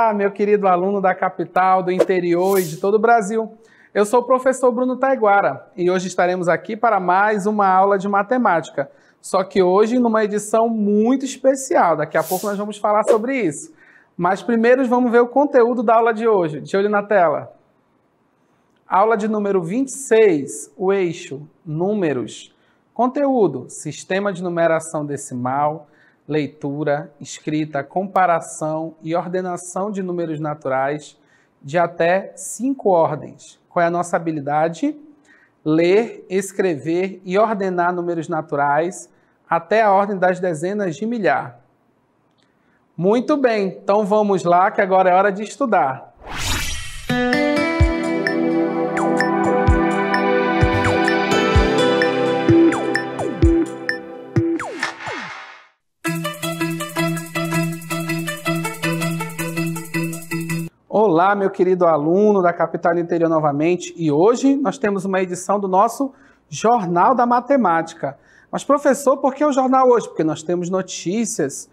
Olá, meu querido aluno da capital, do interior e de todo o Brasil. Eu sou o professor Bruno Taiguara e hoje estaremos aqui para mais uma aula de matemática. Só que hoje numa edição muito especial. Daqui a pouco nós vamos falar sobre isso. Mas primeiro vamos ver o conteúdo da aula de hoje. De olho na tela. Aula de número 26, o eixo Números. Conteúdo: sistema de numeração decimal, leitura, escrita, comparação e ordenação de números naturais de até 5 ordens. Qual é a nossa habilidade? Ler, escrever e ordenar números naturais até a ordem das dezenas de milhar. Muito bem, então vamos lá que agora é hora de estudar. Olá, meu querido aluno da capital do interior novamente, e hoje nós temos uma edição do nosso Jornal da Matemática. Mas professor, por que o jornal hoje? Porque nós temos notícias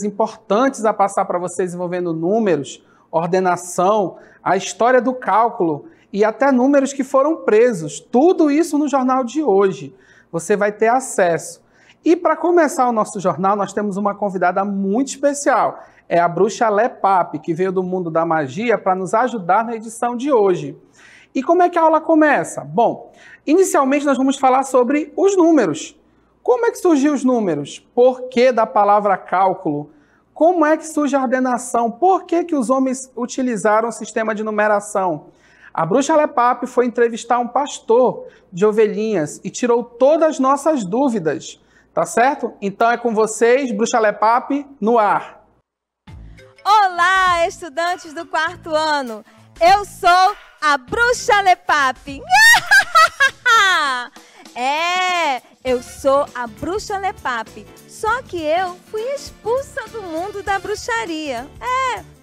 importantes a passar para vocês envolvendo números, ordenação, a história do cálculo e até números que foram presos. Tudo isso no jornal de hoje. Você vai ter acesso. E para começar o nosso jornal, nós temos uma convidada muito especial. É a bruxa Lepap, que veio do mundo da magia para nos ajudar na edição de hoje. E como é que a aula começa? Bom, inicialmente nós vamos falar sobre os números. Como é que surgiu os números? Por que da palavra cálculo? Como é que surge a ordenação? Por que os homens utilizaram o sistema de numeração? A bruxa Lepap foi entrevistar um pastor de ovelhinhas e tirou todas as nossas dúvidas. Tá certo? Então é com vocês, bruxa Lepap, no ar. Olá, estudantes do 4º ano! Eu sou a bruxa Lepap! Eu sou a bruxa Lepap. Só que eu fui expulsa do mundo da bruxaria.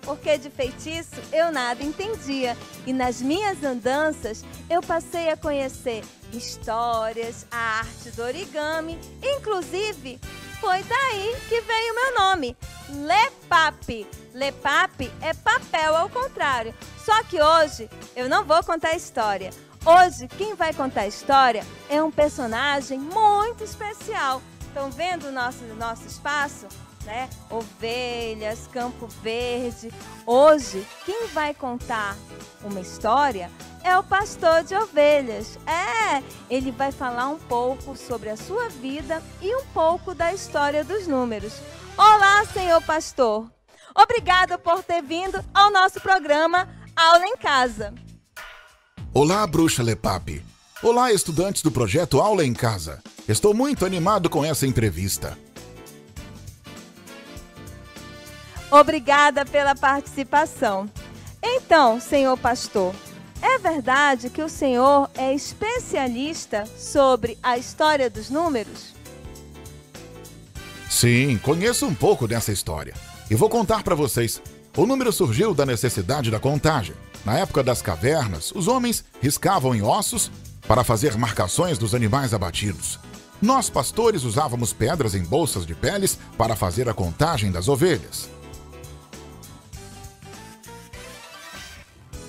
Porque de feitiço eu nada entendia. E nas minhas andanças eu passei a conhecer histórias, a arte do origami, inclusive foi daí que veio o meu nome, Lepap. Lepap é papel ao contrário. Só que hoje eu não vou contar a história. Hoje quem vai contar a história é um personagem muito especial. Estão vendo o nosso espaço? Né? Ovelhas, Campo Verde. Hoje quem vai contar uma história é o pastor de ovelhas. Ele vai falar um pouco sobre a sua vida e um pouco da história dos números. Olá, senhor pastor. Obrigada por ter vindo ao nosso programa Aula em Casa. Olá, bruxa Lepap. Olá, estudantes do projeto Aula em Casa. Estou muito animado com essa entrevista. Obrigada pela participação. Então, senhor pastor, é verdade que o senhor é especialista sobre a história dos números? Sim, conheço um pouco dessa história. E vou contar para vocês. O número surgiu da necessidade da contagem. Na época das cavernas, os homens riscavam em ossos para fazer marcações dos animais abatidos. Nós, pastores, usávamos pedras em bolsas de peles para fazer a contagem das ovelhas.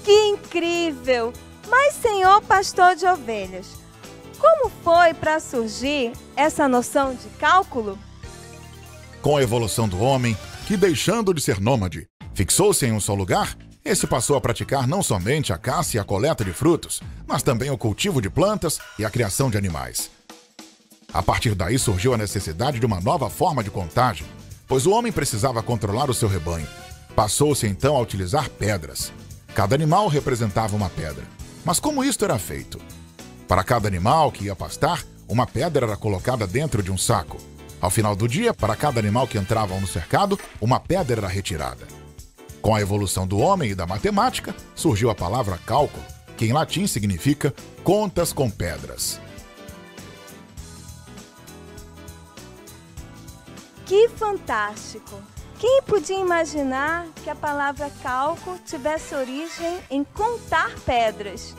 Que incrível! Mas, senhor pastor de ovelhas, como foi para surgir essa noção de cálculo? Com a evolução do homem, que deixando de ser nômade, fixou-se em um só lugar, esse passou a praticar não somente a caça e a coleta de frutos, mas também o cultivo de plantas e a criação de animais. A partir daí surgiu a necessidade de uma nova forma de contagem, pois o homem precisava controlar o seu rebanho. Passou-se então a utilizar pedras. Cada animal representava uma pedra. Mas como isto era feito? Para cada animal que ia pastar, uma pedra era colocada dentro de um saco. Ao final do dia, para cada animal que entrava no cercado, uma pedra era retirada. Com a evolução do homem e da matemática, surgiu a palavra cálculo, que em latim significa contas com pedras. Que fantástico! Quem podia imaginar que a palavra cálculo tivesse origem em contar pedras?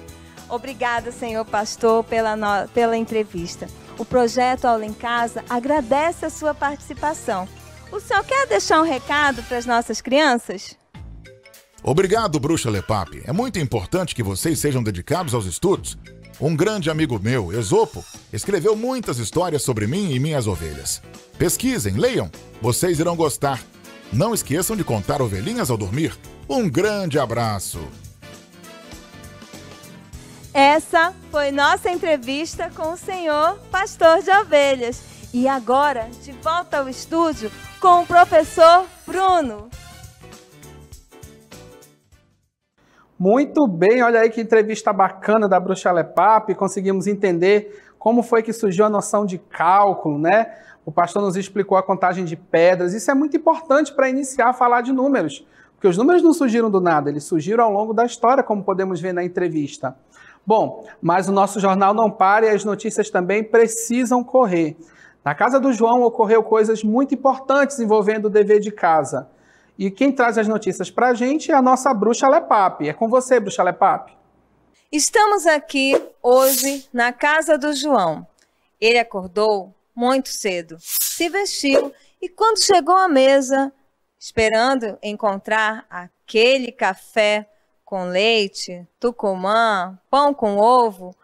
Obrigada, senhor pastor, pela entrevista. O projeto Aula em Casa agradece a sua participação. O senhor quer deixar um recado para as nossas crianças? Obrigado, Bruxa Lepap. É muito importante que vocês sejam dedicados aos estudos. Um grande amigo meu, Esopo, escreveu muitas histórias sobre mim e minhas ovelhas. Pesquisem, leiam, vocês irão gostar. Não esqueçam de contar ovelhinhas ao dormir. Um grande abraço. Essa foi nossa entrevista com o senhor pastor de ovelhas. E agora, de volta ao estúdio com o professor Bruno. Muito bem, olha aí que entrevista bacana da Bruxa Lepap, conseguimos entender como foi que surgiu a noção de cálculo, né? O pastor nos explicou a contagem de pedras, isso é muito importante para iniciar a falar de números, porque os números não surgiram do nada, eles surgiram ao longo da história, como podemos ver na entrevista. Bom, mas o nosso jornal não para e as notícias também precisam correr. Na casa do João ocorreu coisas muito importantes envolvendo o dever de casa. E quem traz as notícias para a gente é a nossa Bruxa Lepap. É com você, Bruxa Lepap. Estamos aqui hoje na casa do João. Ele acordou muito cedo, se vestiu e quando chegou à mesa, esperando encontrar aquele café com leite, tucumã, pão com ovo,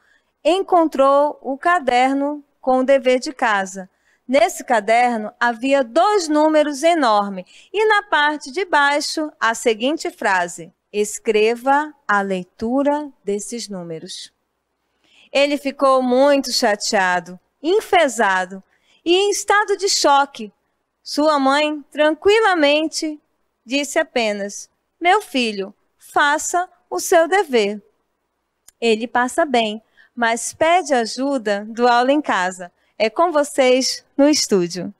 encontrou o caderno com o dever de casa. Nesse caderno havia 2 números enormes e na parte de baixo a seguinte frase: escreva a leitura desses números. Ele ficou muito chateado, enfesado e em estado de choque. Sua mãe tranquilamente disse apenas: meu filho, faça o seu dever. Ele passa bem, mas pede ajuda do aula em casa. É com vocês no estúdio.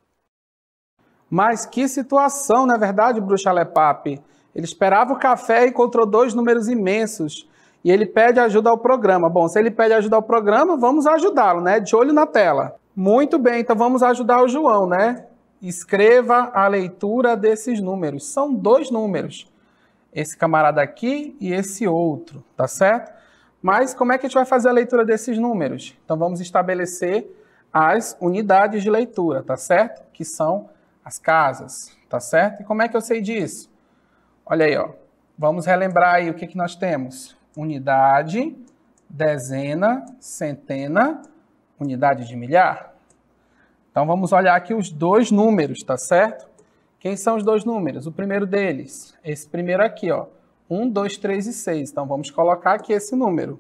Mas que situação, não é verdade, Bruxa Lepap? Ele esperava o café e encontrou 2 números imensos. E ele pede ajuda ao programa. Bom, se ele pede ajuda ao programa, vamos ajudá-lo, né? De olho na tela. Muito bem, então vamos ajudar o João, né? Escreva a leitura desses números. São 2 números. Esse camarada aqui e esse outro, tá certo? Mas como é que a gente vai fazer a leitura desses números? Então vamos estabelecer as unidades de leitura, tá certo? Que são as casas, tá certo? E como é que eu sei disso? Olha aí, ó. Vamos relembrar aí o que nós temos. Unidade, dezena, centena, unidade de milhar. Então vamos olhar aqui os 2 números, tá certo? Quem são os 2 números? O primeiro deles, esse primeiro aqui, ó. 1, 2, 3 e 6. Então vamos colocar aqui esse número.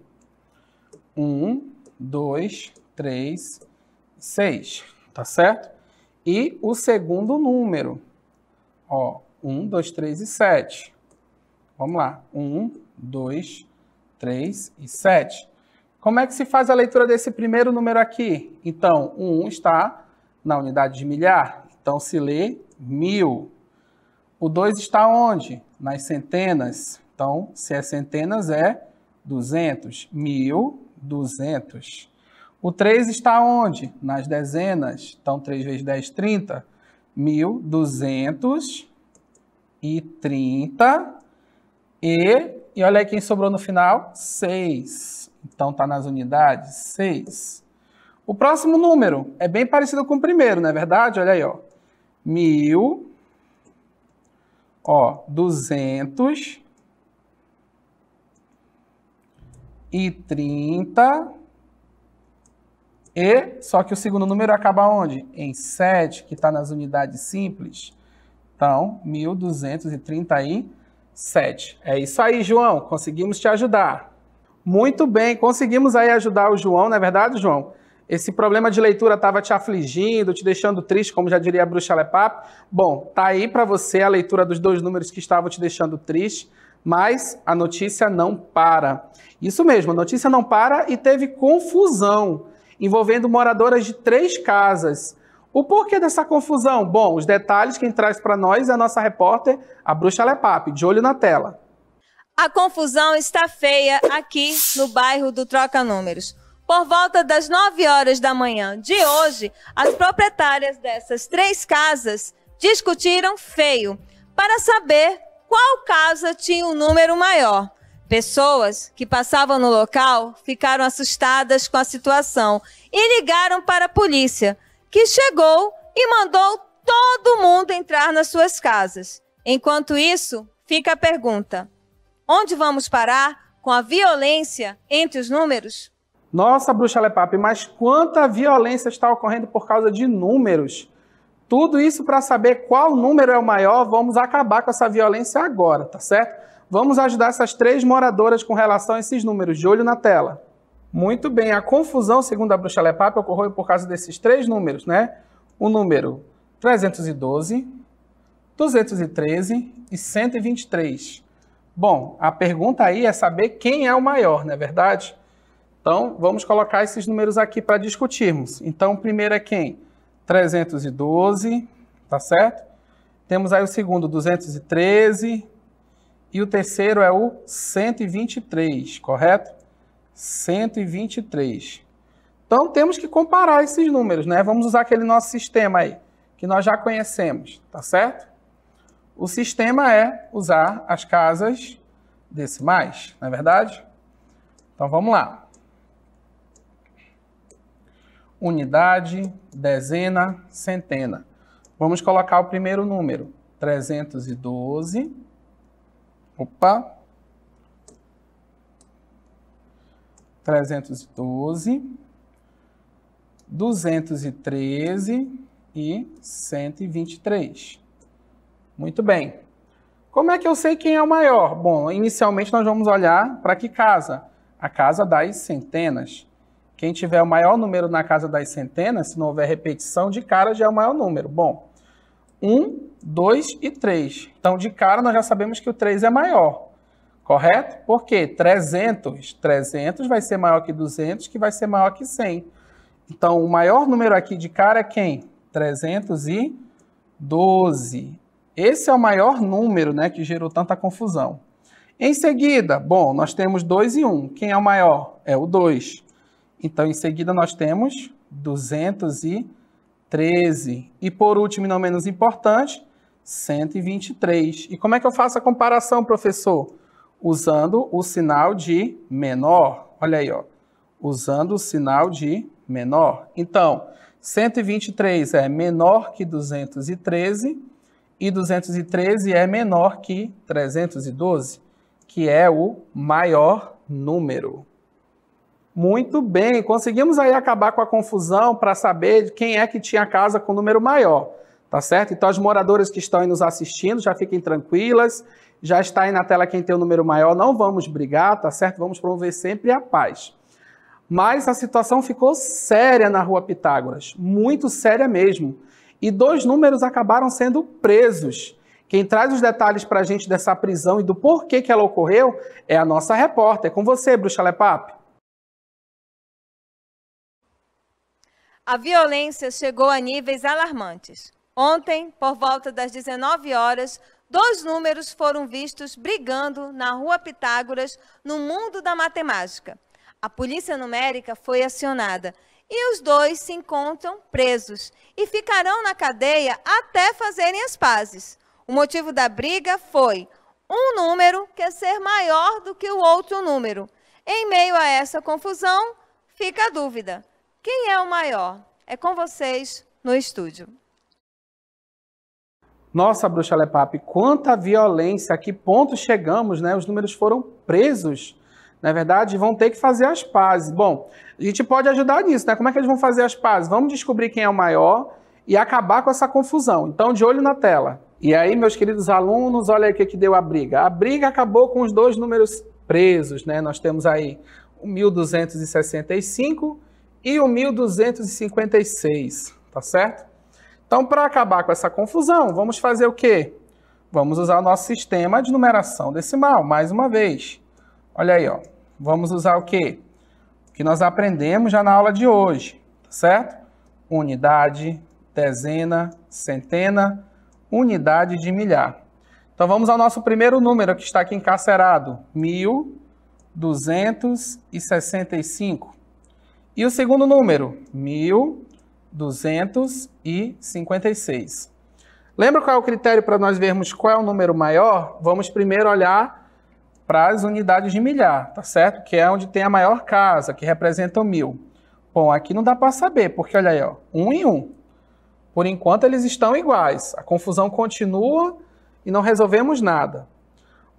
1, 2, 3 6, tá certo? E o segundo número, ó, 1, 2, 3 e 7. Vamos lá, 1, 2, 3 e 7. Como é que se faz a leitura desse primeiro número aqui? Então, o 1 está na unidade de milhar, então se lê 1000. O 2 está onde? Nas centenas, então se é centenas é 200, 1200. O 3 está onde? Nas dezenas. Então, 3 vezes 10, 30. 1230. E olha aí quem sobrou no final. 6. Então, está nas unidades. 6. O próximo número é bem parecido com o primeiro, não é verdade? Olha aí, ó. 1000. Ó, 230. Só que o segundo número acaba onde? Em 7, que está nas unidades simples. Então, 1237. É isso aí, João. Conseguimos te ajudar. Muito bem, conseguimos aí ajudar o João, não é verdade, João? Esse problema de leitura estava te afligindo, te deixando triste, como já diria a Bruxa Lepap. Bom, tá aí para você a leitura dos 2 números que estavam te deixando triste, mas a notícia não para. Isso mesmo, a notícia não para e teve confusão envolvendo moradoras de 3 casas. O porquê dessa confusão? Bom, os detalhes quem traz para nós é a nossa repórter, a Bruxa Lepap, de olho na tela. A confusão está feia aqui no bairro do Troca Números. Por volta das 9 horas da manhã de hoje, as proprietárias dessas 3 casas discutiram feio para saber qual casa tinha um número maior. Pessoas que passavam no local ficaram assustadas com a situação e ligaram para a polícia, que chegou e mandou todo mundo entrar nas suas casas. Enquanto isso, fica a pergunta: Onde vamos parar com a violência entre os números? Nossa, Bruxa Lepap, mas quanta violência está ocorrendo por causa de números? Tudo isso para saber qual número é o maior, vamos acabar com essa violência agora, tá certo? Vamos ajudar essas 3 moradoras com relação a esses números. De olho na tela. Muito bem, a confusão, segundo a Bruxa Lepap, ocorreu por causa desses 3 números, né? O número 312, 213 e 123. Bom, a pergunta aí é saber quem é o maior, não é verdade? Então, vamos colocar esses números aqui para discutirmos. Então, o primeiro é quem? 312, tá certo? Temos aí o segundo, 213, e o terceiro é o 123, correto? 123. Então, temos que comparar esses números, né? Vamos usar aquele nosso sistema aí, que nós já conhecemos, tá certo? O sistema é usar as casas decimais, não é verdade? Então, vamos lá. Unidade, dezena, centena. Vamos colocar o primeiro número, 312. Opa! 312, 213 e 123. Muito bem. Como é que eu sei quem é o maior? Bom, inicialmente nós vamos olhar para que casa? A casa das centenas. Quem tiver o maior número na casa das centenas, se não houver repetição, de cara já é o maior número. Bom, 1, 2 e 3. Então, de cara, nós já sabemos que o 3 é maior. Correto? Por quê? 300. 300 vai ser maior que 200, que vai ser maior que 100. Então, o maior número aqui de cara é quem? 312. Esse é o maior número, né, que gerou tanta confusão. Em seguida, bom, nós temos 2 e 1. Quem é o maior? É o 2. Então, em seguida, nós temos 213. E, por último, e não menos importante, 123. E como é que eu faço a comparação, professor? Usando o sinal de menor. Olha aí, ó. Usando o sinal de menor. Então, 123 é menor que 213 e 213 é menor que 312, que é o maior número. Muito bem, conseguimos aí acabar com a confusão para saber quem é que tinha casa com número maior, tá certo? Então, as moradoras que estão aí nos assistindo, já fiquem tranquilas, já está aí na tela quem tem o número maior, não vamos brigar, tá certo? Vamos promover sempre a paz. Mas a situação ficou séria na Rua Pitágoras, muito séria mesmo. E 2 números acabaram sendo presos. Quem traz os detalhes para a gente dessa prisão e do porquê que ela ocorreu é a nossa repórter. É com você, Bruxa Lepap. A violência chegou a níveis alarmantes. Ontem, por volta das 19 horas, 2 números foram vistos brigando na Rua Pitágoras, no mundo da matemática. A polícia numérica foi acionada e os 2 se encontram presos e ficarão na cadeia até fazerem as pazes. O motivo da briga foi: um número quer ser maior do que o outro número. Em meio a essa confusão, fica a dúvida: quem é o maior? É com vocês no estúdio. Nossa, Bruxa Lepap, quanta violência, a que ponto chegamos, né? Os números foram presos, não é verdade? Vão ter que fazer as pazes. Bom, a gente pode ajudar nisso, né? Como é que eles vão fazer as pazes? Vamos descobrir quem é o maior e acabar com essa confusão. Então, de olho na tela. E aí, meus queridos alunos, olha aí o que deu a briga. A briga acabou com os 2 números presos, né? Nós temos aí o 1265 e o 1256, tá certo? Então, para acabar com essa confusão, vamos fazer o quê? Vamos usar o nosso sistema de numeração decimal, mais uma vez. Olha aí, ó. Vamos usar o quê? O que nós aprendemos já na aula de hoje, tá certo? Unidade, dezena, centena, unidade de milhar. Então, vamos ao nosso primeiro número que está aqui encarcerado, 1265. E o segundo número, 1256. Lembra qual é o critério para nós vermos qual é o número maior? Vamos primeiro olhar para as unidades de milhar, tá certo? Que é onde tem a maior casa, que representa o 1000. Bom, aqui não dá para saber, porque olha aí, ó, 1 e 1. Por enquanto eles estão iguais. A confusão continua e não resolvemos nada.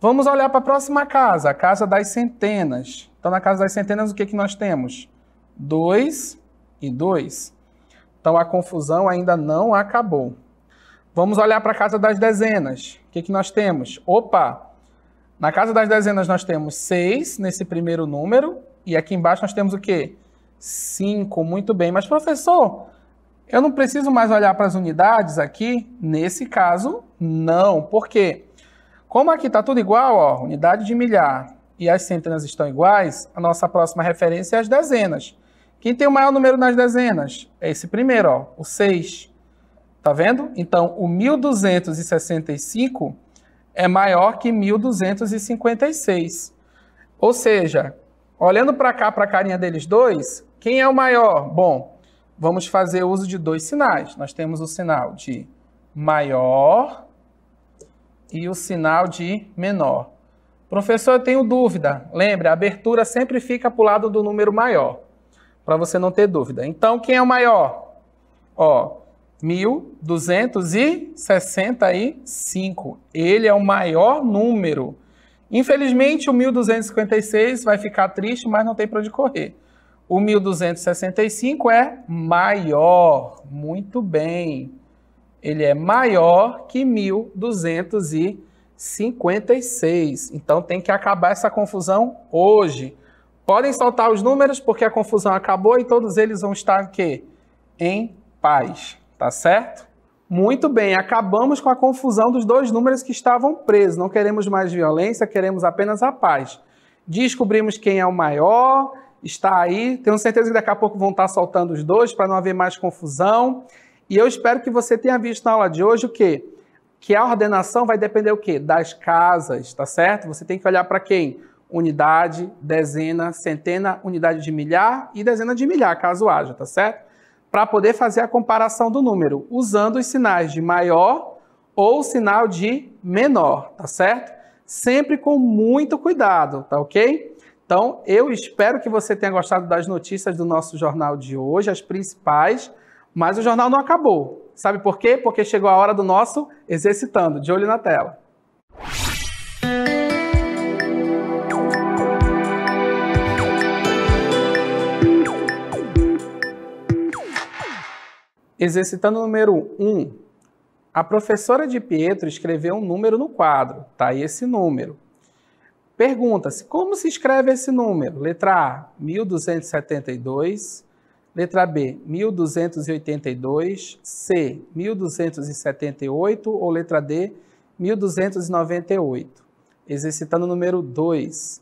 Vamos olhar para a próxima casa, a casa das centenas. Então, na casa das centenas, o que que nós temos? 2 e 2. Então, a confusão ainda não acabou. Vamos olhar para a casa das dezenas. O que que nós temos? Opa! Na casa das dezenas, nós temos 6 nesse primeiro número. E aqui embaixo nós temos o quê? 5. Muito bem. Mas, professor, eu não preciso mais olhar para as unidades aqui? Nesse caso, não. Por quê? Como aqui está tudo igual, ó, unidade de milhar e as centenas estão iguais, a nossa próxima referência é as dezenas. Quem tem o maior número nas dezenas? É esse primeiro, ó, o 6. Tá vendo? Então, o 1265 é maior que 1256. Ou seja, olhando para cá, para a carinha deles dois, quem é o maior? Bom, vamos fazer uso de dois sinais. Nós temos o sinal de maior e o sinal de menor. Professor, eu tenho dúvida. Lembre, a abertura sempre fica para o lado do número maior, para você não ter dúvida. Então, quem é o maior? Ó, 1265. Ele é o maior número. Infelizmente, o 1256 vai ficar triste, mas não tem para onde correr. O 1265 é maior. Muito bem. Ele é maior que 1256. Então, tem que acabar essa confusão hoje. Podem soltar os números, porque a confusão acabou e todos eles vão estar aqui, em paz. Tá certo? Muito bem, acabamos com a confusão dos dois números que estavam presos. Não queremos mais violência, queremos apenas a paz. Descobrimos quem é o maior, está aí. Tenho certeza que daqui a pouco vão estar soltando os dois para não haver mais confusão. E eu espero que você tenha visto na aula de hoje o quê? Que a ordenação vai depender o quê? Das casas, tá certo? Você tem que olhar para quem? Unidade, dezena, centena, unidade de milhar e dezena de milhar, caso haja, tá certo? Para poder fazer a comparação do número, usando os sinais de maior ou o sinal de menor, tá certo? Sempre com muito cuidado, tá ok? Então, eu espero que você tenha gostado das notícias do nosso jornal de hoje, as principais, mas o jornal não acabou. Sabe por quê? Porque chegou a hora do nosso Exercitando, de olho na tela. Exercitando número 1. A professora de Pietro escreveu um número no quadro. Tá aí esse número. Pergunta-se, como se escreve esse número? Letra A, 1272. Letra B, 1282. C, 1278. Ou letra D, 1298. Exercitando número 2.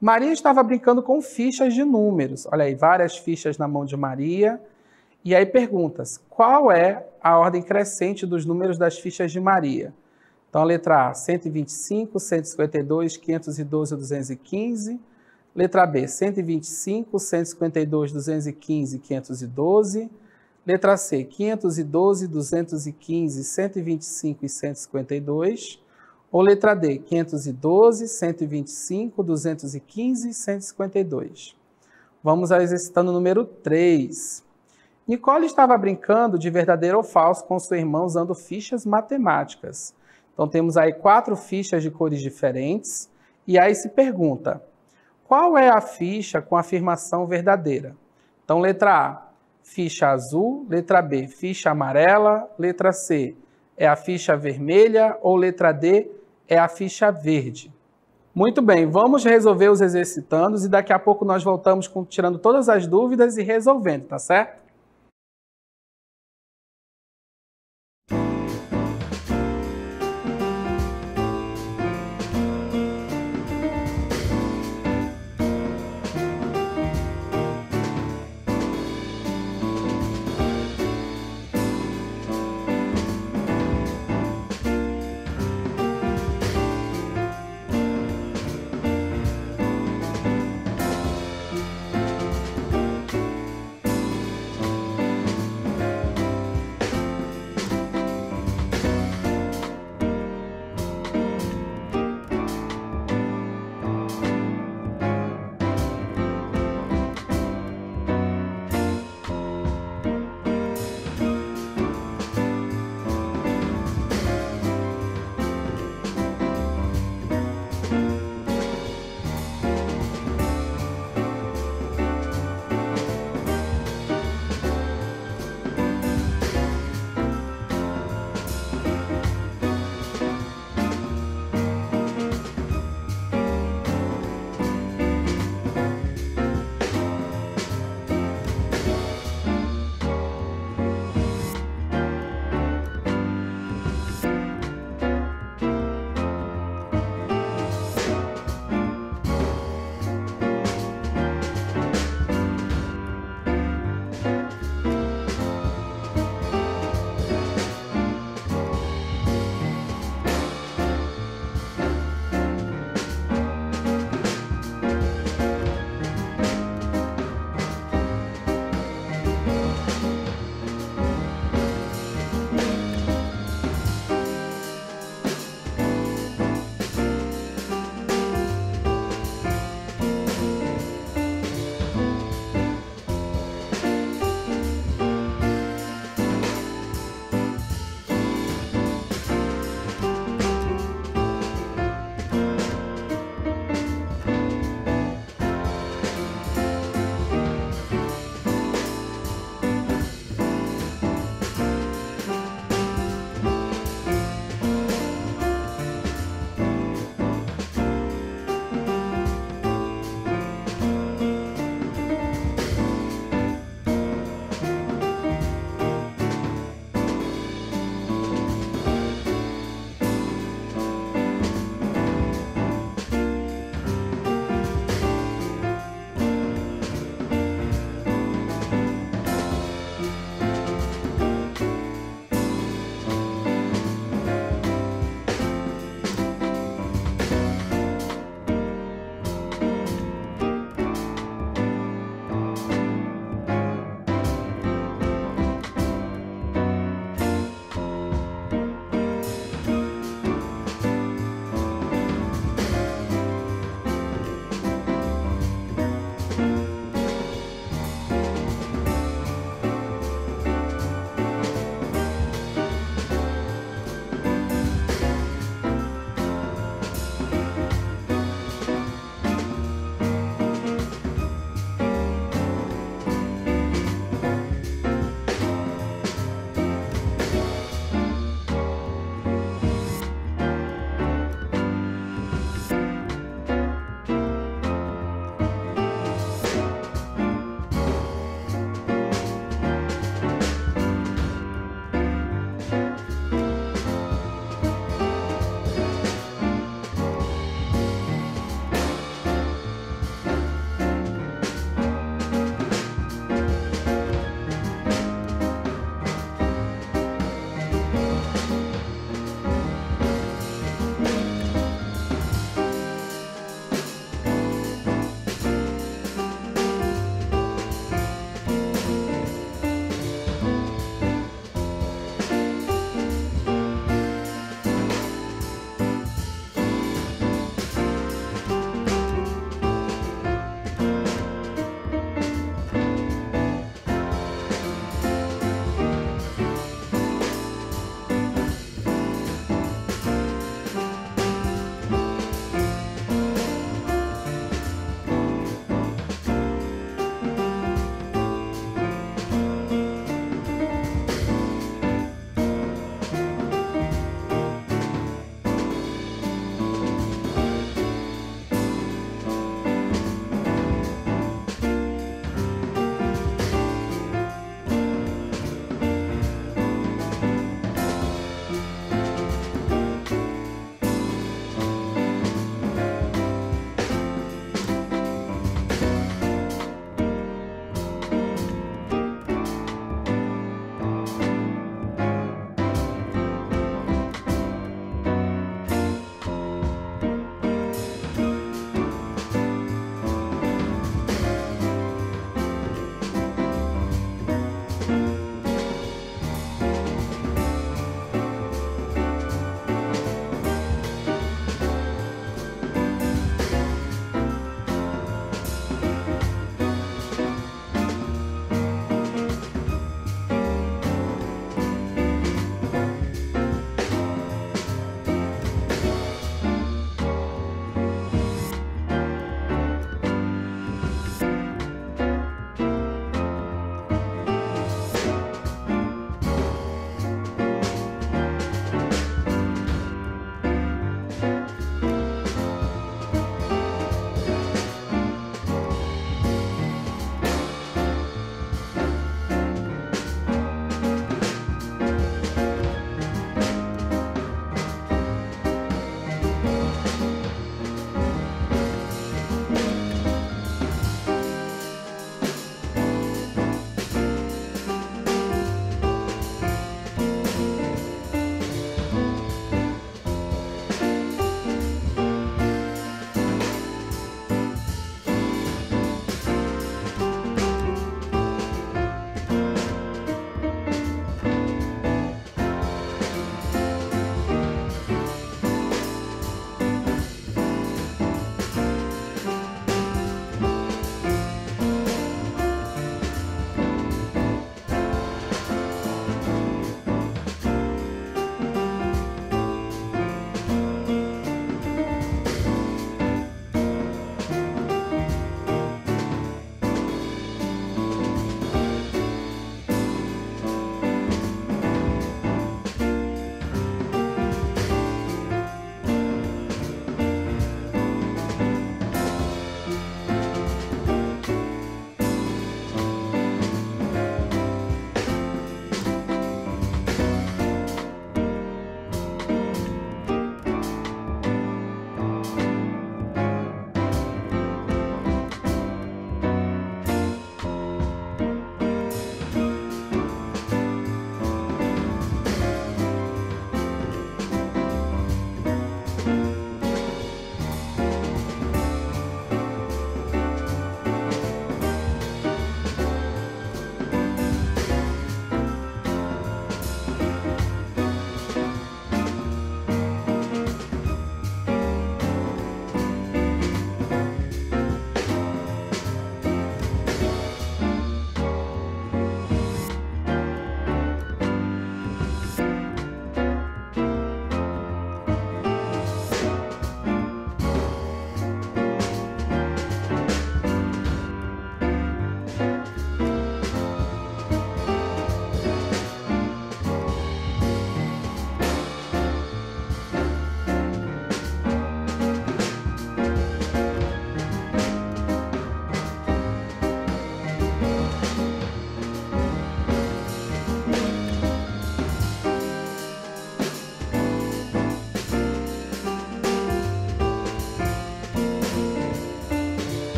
Maria estava brincando com fichas de números. Olha aí, várias fichas na mão de Maria. E aí perguntas, qual é a ordem crescente dos números das fichas de Maria? Então, letra A, 125, 152, 512 e 215. Letra B, 125, 152, 215 e 512. Letra C, 512, 215, 125 e 152. Ou letra D, 512, 125, 215 e 152. Vamos ao exercitando número 3. Nicole estava brincando de verdadeiro ou falso com sua irmã usando fichas matemáticas. Então, temos aí 4 fichas de cores diferentes. E aí se pergunta, qual é a ficha com afirmação verdadeira? Então, letra A, ficha azul. Letra B, ficha amarela. Letra C, é a ficha vermelha. Ou letra D, é a ficha verde. Muito bem, vamos resolver os exercitandos e daqui a pouco nós voltamos tirando todas as dúvidas e resolvendo, tá certo?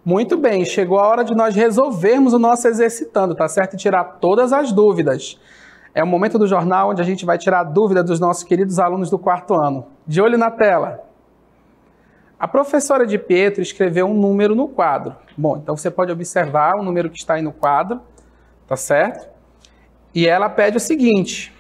Muito bem, chegou a hora de nós resolvermos o nosso exercitando, tá certo? E tirar todas as dúvidas. É o momento do jornal onde a gente vai tirar a dúvida dos nossos queridos alunos do 4º ano. De olho na tela. A professora de Pietro escreveu um número no quadro. Bom, então você pode observar o número que está aí no quadro, tá certo? E ela pede o seguinte: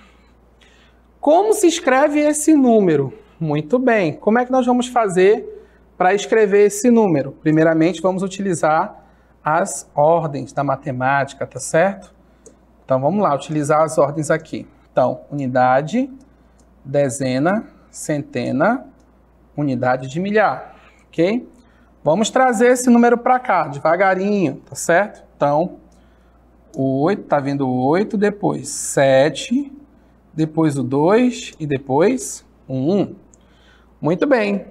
como se escreve esse número? Muito bem, como é que nós vamos fazer para escrever esse número? Primeiramente, vamos utilizar as ordens da matemática, tá certo? Então, vamos lá, utilizar as ordens aqui. Então, unidade, dezena, centena, unidade de milhar, ok? Vamos trazer esse número para cá, devagarinho, tá certo? Então, 8, tá vindo 8, depois 7, depois o 2 e depois 1. Muito bem.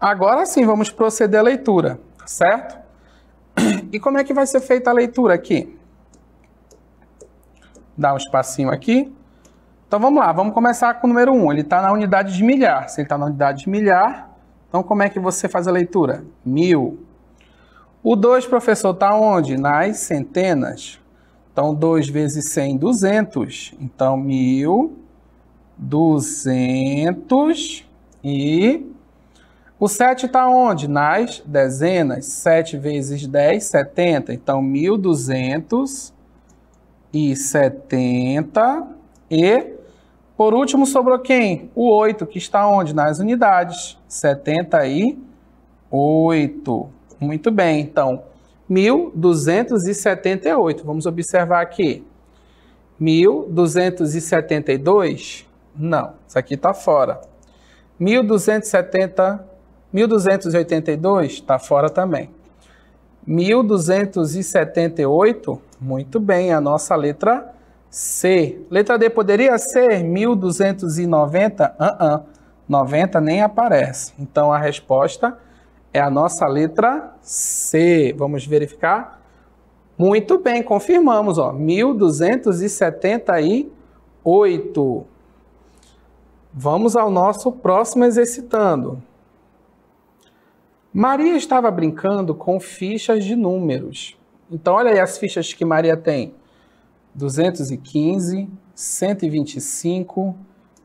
Agora sim, vamos proceder à leitura, certo? E como é que vai ser feita a leitura aqui? Dá um espacinho aqui. Então vamos lá, vamos começar com o número 1. Ele está na unidade de milhar. Se ele está na unidade de milhar, então como é que você faz a leitura? 1000. O 2, professor, está onde? Nas centenas. Então 2 vezes 100, 200. Então 1200 e... O 7 está onde? Nas dezenas. 7 vezes 10, 70. Então, 1270. E, por último, sobrou quem? O 8, que está onde? Nas unidades. 78. Muito bem. Então, 1278. Vamos observar aqui. 1272? Não, isso aqui está fora. 1282 está fora também. 1278, muito bem, a nossa letra C. Letra D poderia ser 1290? 90 nem aparece. Então a resposta é a nossa letra C. Vamos verificar? Muito bem, confirmamos, ó, 1278. Vamos ao nosso próximo exercitando. Maria estava brincando com fichas de números. Então, olha aí as fichas que Maria tem. 215, 125,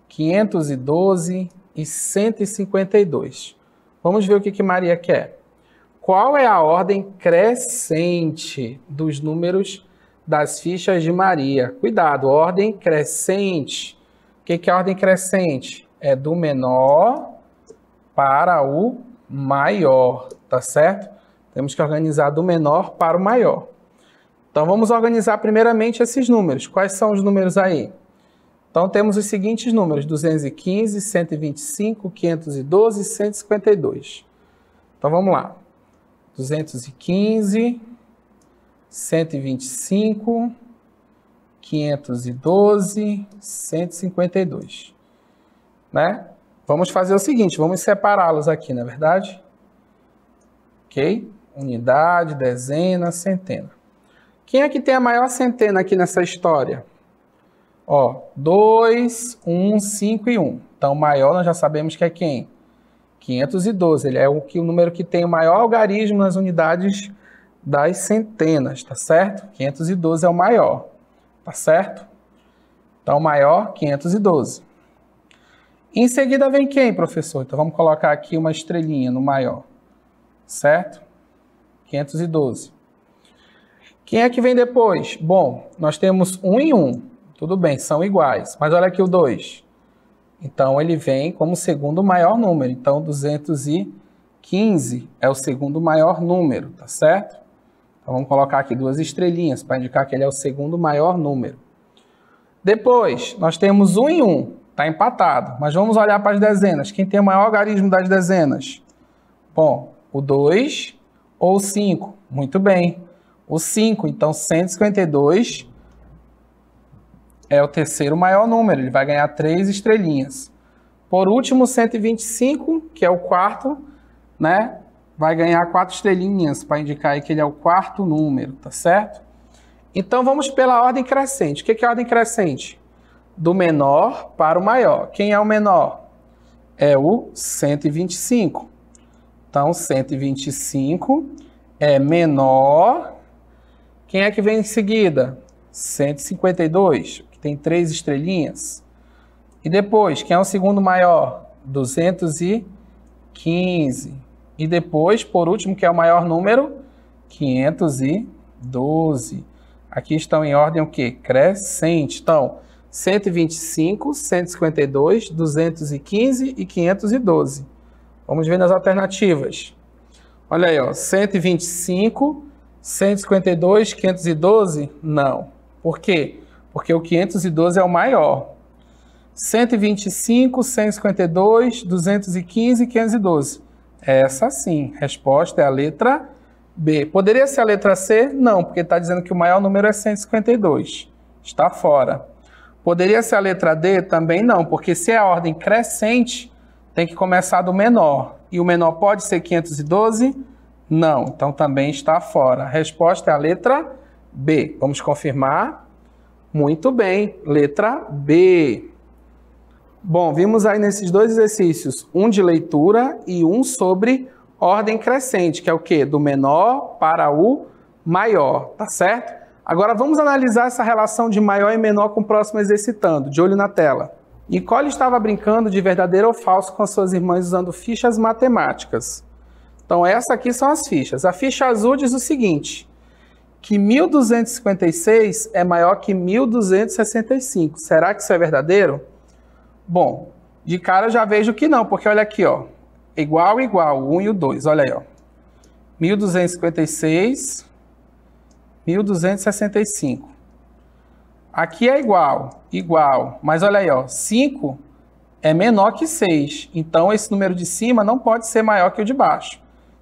512 e 152. Vamos ver o que Maria quer. Qual é a ordem crescente dos números das fichas de Maria? Cuidado, ordem crescente. O que é a ordem crescente? É do menor para o maior, tá certo? Temos que organizar do menor para o maior. Então, vamos organizar primeiramente esses números. Quais são os números aí? Então, temos os seguintes números: 215, 125, 512 e 152. Então, vamos lá. 215, 125, 512, 152. Né? Vamos fazer o seguinte, vamos separá-los aqui, não é verdade? Ok? Unidade, dezena, centena. Quem é que tem a maior centena aqui nessa história? Ó, 2, 1, 5 e 1. Então, o maior nós já sabemos que é quem? 512. Ele é o número que tem o maior algarismo nas unidades das centenas, tá certo? 512 é o maior, tá certo? Então, o maior, 512. Em seguida vem quem, professor? Então, vamos colocar aqui uma estrelinha no maior, certo? 512. Quem é que vem depois? Bom, nós temos 1 e 1. Tudo bem, são iguais. Mas olha aqui o 2. Então, ele vem como o segundo maior número. Então, 215 é o segundo maior número, tá certo? Então, vamos colocar aqui 2 estrelinhas para indicar que ele é o segundo maior número. Depois, nós temos 1 e 1. Está empatado. Mas vamos olhar para as dezenas. Quem tem o maior algarismo das dezenas? Bom, o 2 ou o 5? Muito bem. O 5, então 152 é o terceiro maior número. Ele vai ganhar 3 estrelinhas. Por último, 125, que é o quarto, né? Vai ganhar 4 estrelinhas para indicar aí que ele é o quarto número, tá certo? Então, vamos pela ordem crescente. O que é a ordem crescente? Do menor para o maior. Quem é o menor? É o 125. Então, 125 é menor. Quem é que vem em seguida? 152, que tem 3 estrelinhas. E depois, quem é o segundo maior? 215. E depois, por último, que é o maior número? 512. Aqui estão em ordem o quê? Crescente. Então, 125, 152, 215 e 512. Vamos ver nas alternativas. Olha aí, ó, 125, 152, 512? Não. Por quê? Porque o 512 é o maior. 125, 152, 215 e 512. Essa sim. Resposta é a letra B. Poderia ser a letra C? Não, porque está dizendo que o maior número é 152. Está fora. Poderia ser a letra D? Também não, porque se é a ordem crescente, tem que começar do menor. E o menor pode ser 512? Não, então também está fora. A resposta é a letra B. Vamos confirmar? Muito bem, letra B. Bom, vimos aí nesses dois exercícios, um de leitura e um sobre ordem crescente, que é o quê? Do menor para o maior, tá certo? Agora vamos analisar essa relação de maior e menor com o próximo exercitando, de olho na tela. Nicole estava brincando de verdadeiro ou falso com suas irmãs usando fichas matemáticas. Então essas aqui são as fichas. A ficha azul diz o seguinte, que 1256 é maior que 1265. Será que isso é verdadeiro? Bom, de cara eu já vejo que não, porque olha aqui, ó. Igual, igual, o 1 e o 2, olha aí, ó. 1256, 1265. Aqui é igual, igual, mas olha aí, ó. 5 é menor que 6, então esse número de cima não pode ser maior que o de baixo.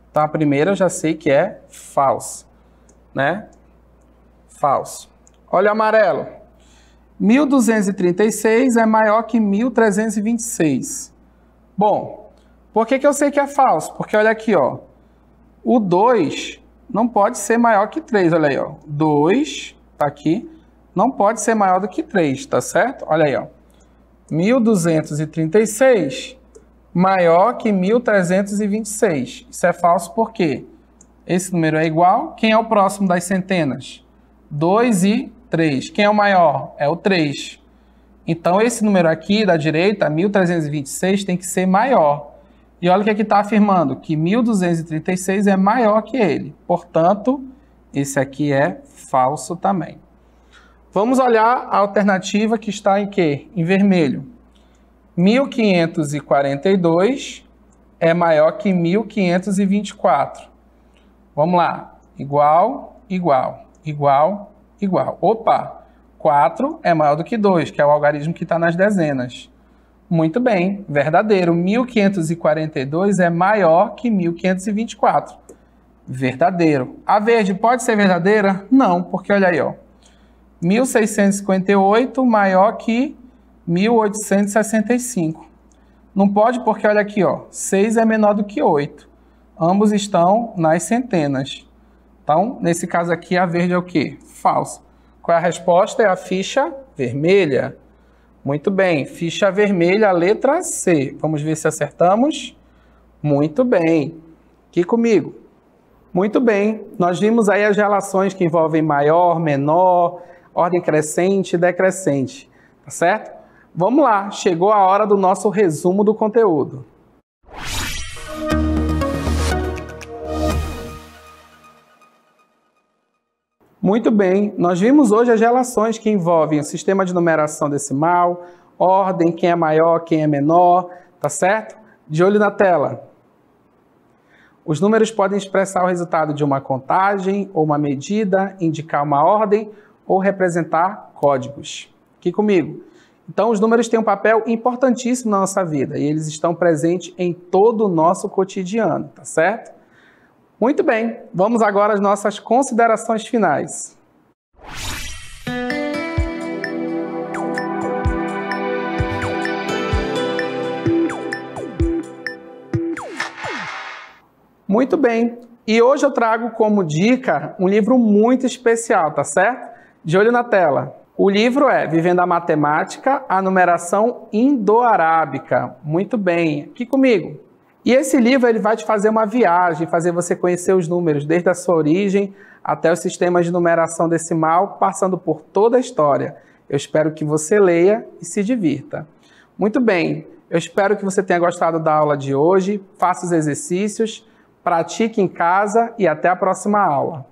Então a primeira eu já sei que é falso, né? Falso. Olha o amarelo. 1236 é maior que 1326. Bom, por que eu sei que é falso? Porque olha aqui, ó. O 2 não pode ser maior que 3, olha aí, ó. 2, tá aqui, não pode ser maior do que 3, tá certo? Olha aí, ó. 1236 maior que 1326. Isso é falso por quê? Esse número é igual. Quem é o próximo das centenas? 2 e 3. Quem é o maior? É o 3. Então, esse número aqui da direita, 1326, tem que ser maior. E olha o que aqui está afirmando, que 1236 é maior que ele. Portanto, esse aqui é falso também. Vamos olhar a alternativa que está em quê? Em vermelho. 1542 é maior que 1524. Vamos lá. Igual, igual, igual, igual. Opa! 4 é maior do que 2, que é o algarismo que está nas dezenas. Muito bem, verdadeiro. 1542 é maior que 1524. Verdadeiro. A verde pode ser verdadeira? Não, porque olha aí, ó. 1658 maior que 1865. Não pode porque olha aqui, ó. 6 é menor do que 8. Ambos estão nas centenas. Então, nesse caso aqui, a verde é o quê? Falso. Qual é a resposta? É a ficha vermelha. Muito bem, ficha vermelha, letra C. Vamos ver se acertamos. Muito bem. Aqui comigo. Muito bem. Nós vimos aí as relações que envolvem maior, menor, ordem crescente e decrescente. Tá certo? Vamos lá. Chegou a hora do nosso resumo do conteúdo. Muito bem, nós vimos hoje as relações que envolvem o sistema de numeração decimal, ordem, quem é maior, quem é menor, tá certo? De olho na tela. Os números podem expressar o resultado de uma contagem ou uma medida, indicar uma ordem ou representar códigos. Aqui comigo. Então, os números têm um papel importantíssimo na nossa vida e eles estão presentes em todo o nosso cotidiano, tá certo? Muito bem, vamos agora às nossas considerações finais. Muito bem, e hoje eu trago como dica um livro muito especial, tá certo? De olho na tela. O livro é Vivendo a Matemática, a Numeração Indo-Arábica. Muito bem, aqui comigo. E esse livro ele vai te fazer uma viagem, fazer você conhecer os números, desde a sua origem até os sistemas de numeração decimal, passando por toda a história. Eu espero que você leia e se divirta. Muito bem, eu espero que você tenha gostado da aula de hoje, faça os exercícios, pratique em casa e até a próxima aula.